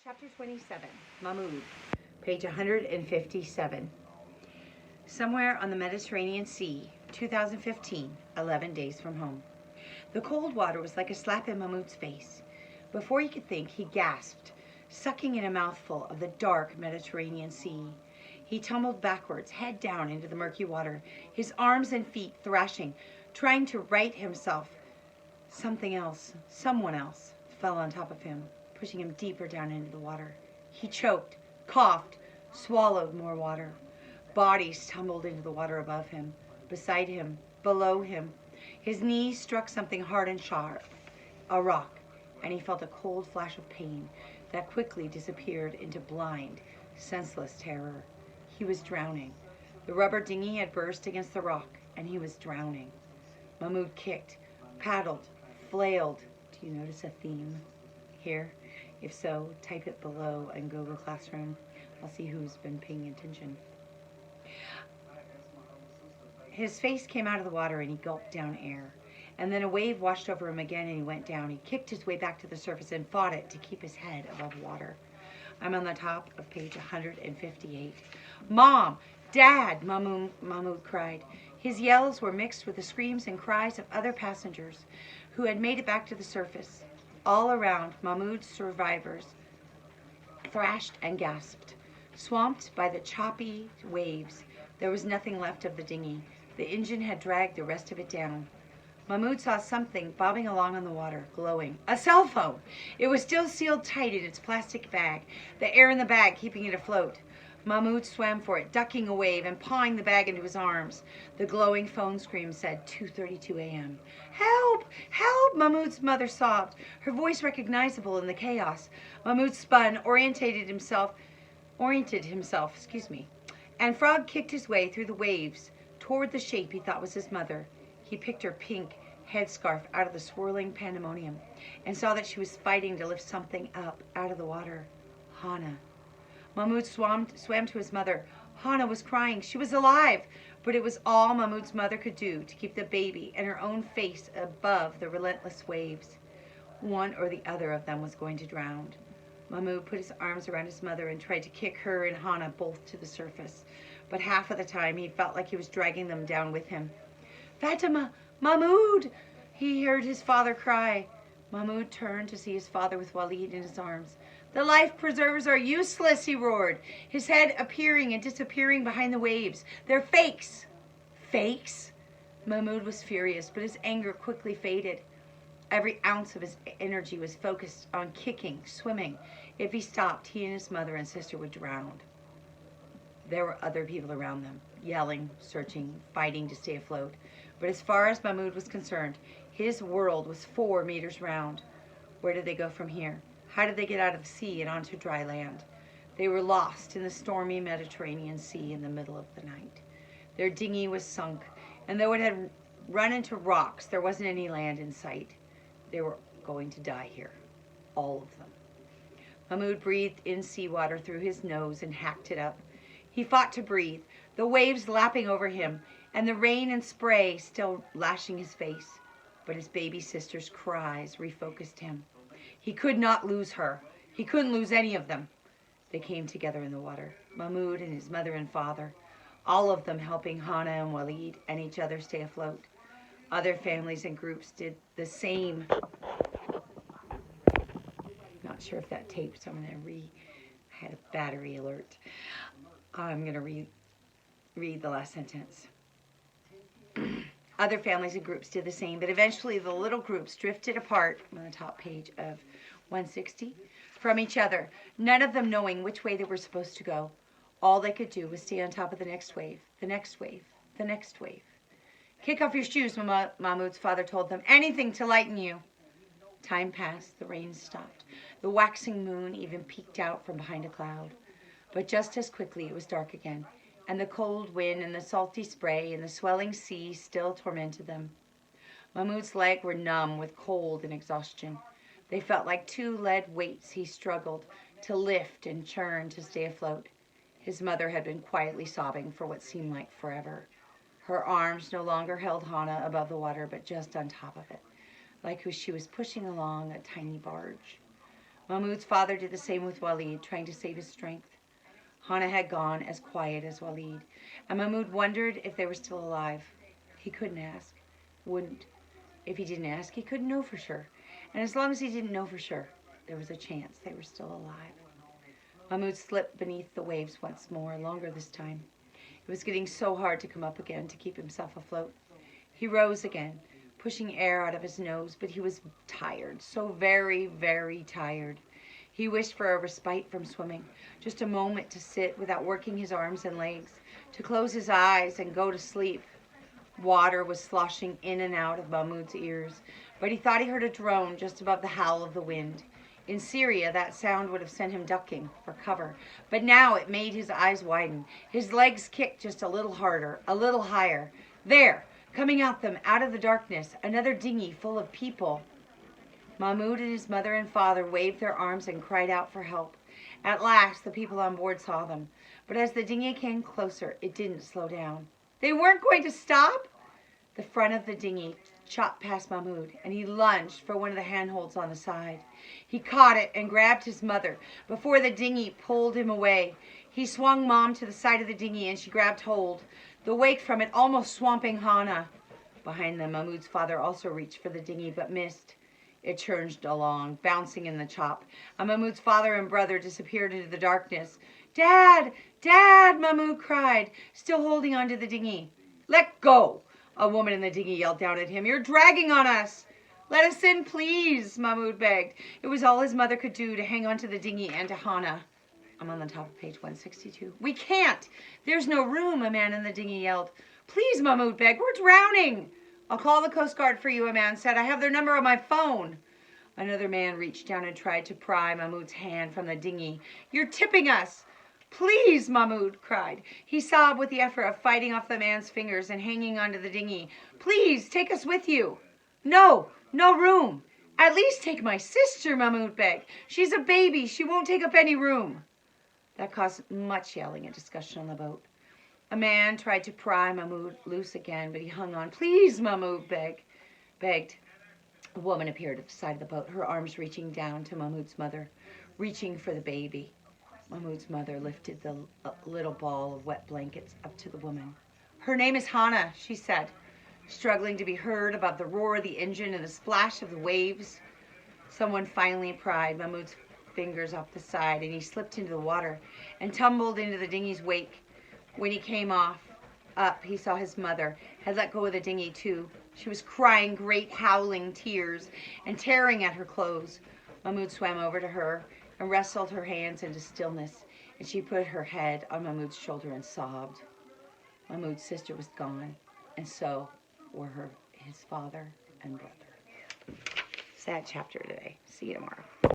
Chapter 27, Mahmoud, page 157. Somewhere on the Mediterranean Sea, 2015, 11 days from home. The cold water was like a slap in Mahmoud's face. Before he could think, he gasped, sucking in a mouthful of the dark Mediterranean Sea. He tumbled backwards, head down into the murky water, his arms and feet thrashing, trying to right himself. Something else, someone else, fell on top of him, pushing him deeper down into the water. He choked, coughed, swallowed more water. Bodies tumbled into the water above him, beside him, below him. His knees struck something hard and sharp, a rock, and he felt a cold flash of pain that quickly disappeared into blind, senseless terror. He was drowning. The rubber dinghy had burst against the rock, and he was drowning. Mahmoud kicked, paddled, flailed. Do you notice a theme here? If so, type it below in Google Classroom. I'll see who's been paying attention. His face came out of the water and he gulped down air. And then a wave washed over him again and he went down. He kicked his way back to the surface and fought it to keep his head above water. I'm on the top of page 158. Mom! Dad! Mahmoud cried. His yells were mixed with the screams and cries of other passengers who had made it back to the surface. All around, Mahmoud's survivors thrashed and gasped. Swamped by the choppy waves, there was nothing left of the dinghy. The engine had dragged the rest of it down. Mahmoud saw something bobbing along on the water, glowing. A cell phone! It was still sealed tight in its plastic bag, the air in the bag keeping it afloat. Mahmoud swam for it, ducking a wave and pawing the bag into his arms. The glowing phone screen said 2:32 a.m. Help! Help! Mahmoud's mother sobbed, her voice recognizable in the chaos. Mahmoud spun, oriented himself, and frog kicked his way through the waves toward the shape he thought was his mother. He picked her pink headscarf out of the swirling pandemonium and saw that she was fighting to lift something up out of the water. Hana. Mahmoud swam to his mother. Hana was crying. She was alive, but it was all Mahmoud's mother could do to keep the baby and her own face above the relentless waves. One or the other of them was going to drown. Mahmoud put his arms around his mother and tried to kick her and Hana both to the surface, but half of the time he felt like he was dragging them down with him. Fatima! Mahmoud! He heard his father cry. Mahmoud turned to see his father with Walid in his arms. The life preservers are useless, he roared, his head appearing and disappearing behind the waves. They're fakes. Fakes? Mahmoud was furious, but his anger quickly faded. Every ounce of his energy was focused on kicking, swimming. If he stopped, he and his mother and sister would drown. There were other people around them, yelling, searching, fighting to stay afloat. But as far as Mahmoud was concerned, his world was 4 meters round. Where did they go from here? How did they get out of the sea and onto dry land? They were lost in the stormy Mediterranean Sea in the middle of the night. Their dinghy was sunk, and though it had run into rocks, there wasn't any land in sight. They were going to die here, all of them. Mahmoud breathed in seawater through his nose and hacked it up. He fought to breathe, the waves lapping over him, and the rain and spray still lashing his face. But his baby sister's cries refocused him. He could not lose her. He couldn't lose any of them. They came together in the water, Mahmoud and his mother and father, all of them helping Hana and Walid and each other stay afloat. Other families and groups did the same. Not sure if that taped, so I'm going to I had a battery alert. I'm going to read the last sentence. Other families and groups did the same, but eventually the little groups drifted apart on the top page of 160 from each other, none of them knowing which way they were supposed to go. All they could do was stay on top of the next wave, the next wave, the next wave. Kick off your shoes, Mahmoud's father told them. Anything to lighten you. Time passed, the rain stopped. The waxing moon even peeked out from behind a cloud. But just as quickly it was dark again, and the cold wind and the salty spray and the swelling sea still tormented them. Mahmoud's legs were numb with cold and exhaustion. They felt like 2 lead weights he struggled to lift and churn to stay afloat. His mother had been quietly sobbing for what seemed like forever. Her arms no longer held Hana above the water, but just on top of it, like she was pushing along a tiny barge. Mahmoud's father did the same with Walid, trying to save his strength. Hana had gone, as quiet as Walid, and Mahmoud wondered if they were still alive. He couldn't ask, wouldn't. If he didn't ask, he couldn't know for sure. And as long as he didn't know for sure, there was a chance they were still alive. Mahmoud slipped beneath the waves once more, longer this time. It was getting so hard to come up again to keep himself afloat. He rose again, pushing air out of his nose, but he was tired, so very, very tired. He wished for a respite from swimming, just a moment to sit without working his arms and legs, to close his eyes and go to sleep. Water was sloshing in and out of Mahmoud's ears, but he thought he heard a drone just above the howl of the wind. In Syria, that sound would have sent him ducking for cover, but now it made his eyes widen. His legs kicked just a little harder, a little higher. There, coming at them out of the darkness, another dinghy full of people. Mahmoud and his mother and father waved their arms and cried out for help. At last, the people on board saw them, but as the dinghy came closer, it didn't slow down. They weren't going to stop? The front of the dinghy shot past Mahmoud, and he lunged for one of the handholds on the side. He caught it and grabbed his mother before the dinghy pulled him away. He swung Mom to the side of the dinghy, and she grabbed hold, the wake from it almost swamping Hana. Behind them, Mahmoud's father also reached for the dinghy, but missed. It churned along, bouncing in the chop, and Mahmoud's father and brother disappeared into the darkness. "Dad! Dad!" Mahmoud cried, still holding onto the dinghy. "Let go!" a woman in the dinghy yelled down at him. "You're dragging on us!" "Let us in, please," Mahmoud begged. It was all his mother could do to hang onto the dinghy and to Hana. I'm on the top of page 162. "We can't! There's no room," a man in the dinghy yelled. "Please," Mahmoud begged. "We're drowning." "I'll call the Coast Guard for you," a man said. "I have their number on my phone." Another man reached down and tried to pry Mahmoud's hand from the dinghy. "You're tipping us." "Please," Mahmoud cried. He sobbed with the effort of fighting off the man's fingers and hanging onto the dinghy. "Please, take us with you." "No, no room." "At least take my sister," Mahmoud begged. "She's a baby. She won't take up any room." That caused much yelling and discussion on the boat. A man tried to pry Mahmoud loose again, but he hung on. "Please," Mahmoud begged. A woman appeared at the side of the boat, her arms reaching down to Mahmoud's mother, reaching for the baby. Mahmoud's mother lifted the little ball of wet blankets up to the woman. "Her name is Hana," she said, struggling to be heard above the roar of the engine and the splash of the waves. Someone finally pried Mahmoud's fingers off the side, and he slipped into the water and tumbled into the dinghy's wake. When he came up, he saw his mother had let go of the dinghy too. She was crying great howling tears and tearing at her clothes. Mahmoud swam over to her and wrestled her hands into stillness, and she put her head on Mahmoud's shoulder and sobbed. Mahmoud's sister was gone, and so were his father and brother. Sad chapter today. See you tomorrow.